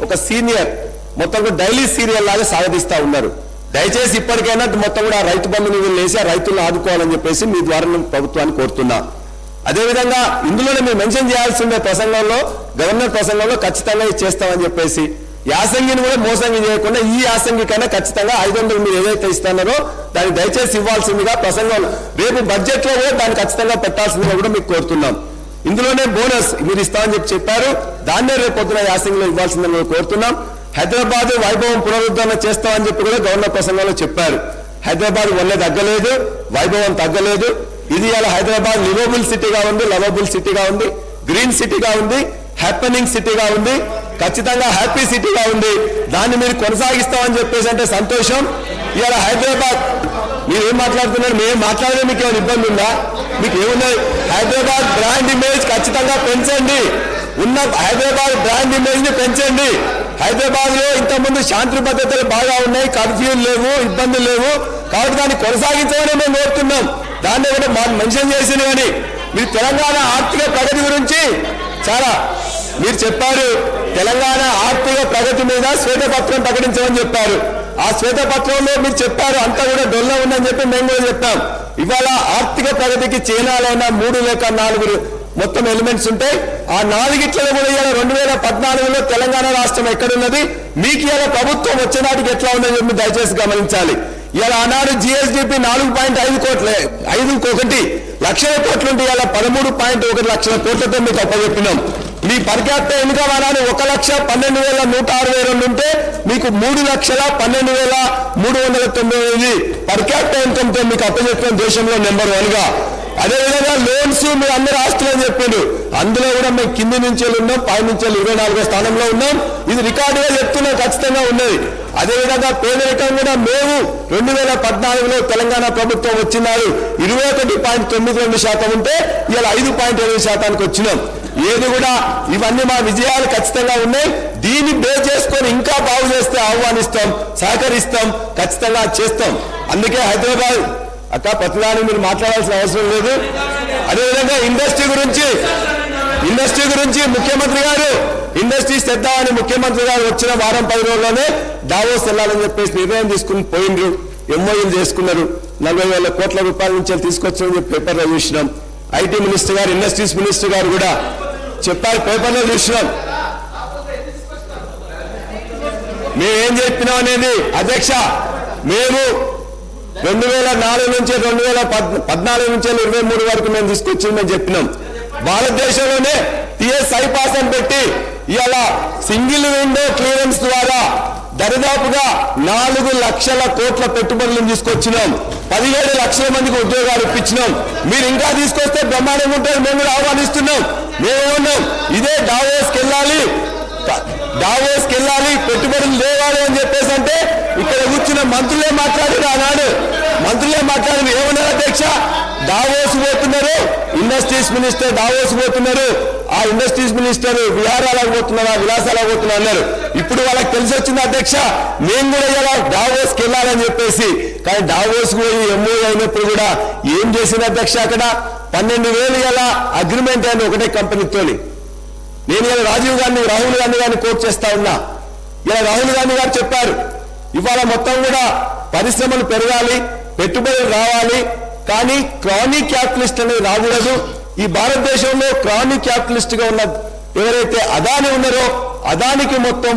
ఒక సీనియర్ మొత్తం daily serial లాగా సాగదీస్తా ఉన్నారు. దయచేసి ఇప్పటికైనా మొత్తం కూడా రైతు బంధుని వేసి ఆ రైతులను ఆదుకోవాలని చెప్పేసి మీ ద్వారా నేను ప్రభుత్వాన్ని కోరుతున్నా. అదేవిధంగా ఇందులోనే మీరు మెన్షన్ చేయాల్సిందే ప్రసంగంలో, గవర్నర్ ప్రసంగంలో ఖచ్చితంగా చేస్తామని చెప్పేసి యాసంగిని కూడా మోసంగి చేయకుండా ఈ యాసంగికైనా ఖచ్చితంగా 500 మీరు ఏదైతే ఇస్తున్నారో దాన్ని దయచేసి ఇవ్వాల్సిందిగా ప్రసంగంలో రేపు బడ్జెట్ లో కూడా దాన్ని ఖచ్చితంగా పెట్టాల్సిందిగా కూడా మీకు కోరుతున్నాం. ఇందులోనే బోనస్ మీరు ఇస్తామని చెప్పారు, దాన్నే రేపు పొద్దున యాసంగిలో ఇవ్వాల్సిందని కోరుతున్నాం. హైదరాబాద్ వైభవం పునరుద్ధరణ చేస్తామని చెప్పి కూడా గవర్నర్ ప్రసంగంలో చెప్పారు. హైదరాబాద్ వల్లే తగ్గలేదు, వైభవం తగ్గలేదు. ఇది ఇలా హైదరాబాద్ లివబుల్ సిటీగా ఉంది, లవబుల్ సిటీగా ఉంది, గ్రీన్ సిటీగా ఉంది, హ్యాపెనింగ్ సిటీగా ఉంది, ఖచ్చితంగా హ్యాపీ సిటీగా ఉంది. దాన్ని మీరు కొనసాగిస్తామని చెప్పేసి అంటే సంతోషం. ఇవాళ హైదరాబాద్ మీరు ఏం మాట్లాడుతున్నారు, మేము మాట్లాడే మీకు ఏమైనా ఇబ్బంది ఉందా? మీకు ఏమున్నాయి? హైదరాబాద్ బ్రాండ్ ఇమేజ్ ఖచ్చితంగా పెంచండి, ఉన్న హైదరాబాద్ బ్రాండ్ ఇమేజ్ ని పెంచండి. హైదరాబాద్ లో ఇంతకుముందు శాంతి భద్రతలు బాగా ఉన్నాయి, కర్ఫ్యూలు లేవు, ఇబ్బందులు లేవు, కాబట్టి దాన్ని కొనసాగించమని మేము కోరుతున్నాం. దాన్ని కూడా మెన్షన్ చేసింది. కానీ మీరు తెలంగాణ ఆర్థిక ప్రగతి గురించి చాలా మీరు చెప్పారు. తెలంగాణ ఆర్థిక ప్రగతి మీద శ్వేతపత్రం ప్రకటించమని చెప్పారు. ఆ శ్వేతపత్రంలో మీరు చెప్పారు అంతా కూడా డొల్ల ఉందని చెప్పి మేము కూడా చెప్పాం. ఇవాళ ఆర్థిక ప్రగతికి చిహ్నాలైన 3 లేక 4 మొత్తం ఎలిమెంట్స్ ఉంటాయి. ఆ 4 కూడా ఇవాళ 2014లో తెలంగాణ రాష్ట్రం ఎక్కడున్నది, మీకు ఇవాళ ప్రభుత్వం వచ్చే నాటికి ఎట్లా ఉందని చెప్పి దయచేసి గమనించాలి. ఇవాళ ఆనాడు జిఎస్డిపి 4.5 లక్షల కోట్లుంటే ఇవాళ 13.1 లక్షల కోట్లతో మీకు అప్పచెప్పినాం. మీ పర్ క్యాపిటల్ ఇన్కమ్ ఆనాడు 1,12,162 ఉంటే మీకు 3,12,399 పర్ క్యాపిటల్ ఇన్కమ్ తో మీకు అప్పచెప్పిన దేశంలో నెంబర్ 1 గా. అదేవిధంగా లోన్స్ మీరు అందరూ ఆస్తులు అని చెప్పిండు, అందులో కూడా మేము కింది నుంచి ఉన్నాం, పై నుంచి 24వ స్థానంలో ఉన్నాం. ఇది రికార్డుగా చెప్తున్నాం, ఖచ్చితంగా ఉన్నది. అదేవిధంగా పేదరికం కూడా మేము 2014లో తెలంగాణ ప్రభుత్వం వచ్చినారు 21.92% ఉంటే ఇవాళ 5.8% వచ్చినాం. ఏది కూడా ఇవన్నీ మా విజయాలు ఖచ్చితంగా ఉన్నాయి. దీన్ని బేస్ చేసుకొని ఇంకా బాగు చేస్తే ఆహ్వానిస్తాం, సహకరిస్తాం, ఖచ్చితంగా చేస్తాం. అందుకే హైదరాబాద్ అక్క ప్రతిదాని మీరు మాట్లాడాల్సిన అవసరం లేదు. అదేవిధంగా ఇండస్ట్రీ గురించి ముఖ్యమంత్రి గారు ఇండస్ట్రీస్ తెద్దామని ముఖ్యమంత్రి గారు వచ్చిన వారం 10 రోజుల్లోనే దావోస్ వెళ్ళాలని చెప్పేసి నిర్ణయం తీసుకుని పోయిండ్రు. ఎంఓయూలు చేసుకున్నారు. 40,000 కోట్ల రూపాయల నుంచి తీసుకొచ్చారని చెప్పి పేపర్లో చూసినాం. ఐటీ మినిస్టర్ గారు, ఇండస్ట్రీస్ మినిస్టర్ గారు కూడా చెప్పారు, పేపర్లో చూసినాం. మేమేం చెప్పినాం అనేది అధ్యక్ష, మేము 2004 నుంచి 2014 నుంచి 23 వరకు మేము తీసుకొచ్చిందని చెప్పినాం. భారతదేశంలోనే టిఎస్ఐ పాస్ అని పెట్టి ఇవాళ సింగిల్ విండో క్లియరెన్స్ ద్వారా దరిదాపుగా 4 లక్షల కోట్ల పెట్టుబడులను తీసుకొచ్చినాం. 17 లక్షల మందికి ఉద్యోగాలు ఇప్పించినాం. మీరు ఇంకా తీసుకొస్తే బ్రహ్మాండంగా ఉంటుంది, మేము కూడా ఆహ్వానిస్తున్నాం. మేమేమన్నాం, ఇదే దావోస్కి వెళ్ళాలి, పెట్టుబడులు లేవాలి అని చెప్పేసి అంటే ఇక్కడ కూర్చున్న మంత్రులే మాట్లాడారు. ఆనాడు మంత్రులే మాట్లాడారు. ఏమన్నారు అధ్యక్ష, దావోస్ పోతున్నారు, ఇండస్ట్రీస్ మినిస్టర్ దావోస్ పోతున్నారు, ఆ ఇండస్ట్రీస్ మినిస్టర్ విహారాలకు పోతున్నారా, విలాసాలకు పోతున్నారు అన్నారు. ఇప్పుడు వాళ్ళకి తెలిసి వచ్చింది అధ్యక్ష, మేము కూడా ఇలా దావోస్కి వెళ్ళాలని చెప్పేసి. కానీ దావోస్ పోయి ఎంఓ అయినప్పుడు కూడా ఏం చేసింది అధ్యక్ష, అక్కడ 12,000 ఇలా అగ్రిమెంట్ అయింది ఒకటే కంపెనీతోని. నేను ఇలా రాహుల్ గాంధీ గారిని కోట్ చేస్తా ఉన్నా. ఇలా రాహుల్ గాంధీ గారు చెప్పారు, ఇవాళ మొత్తం కూడా పరిశ్రమలు పెరగాలి, పెట్టుబడులు రావాలి, కానీ క్రానిక్ క్యాపిటలిస్ట్ అనేది రాకూడదు. ఈ భారతదేశంలో క్రానిక్ క్యాపిటలిస్ట్ గా ఉన్న ఎవరైతే అదాని ఉన్నారో అదానికి మొత్తం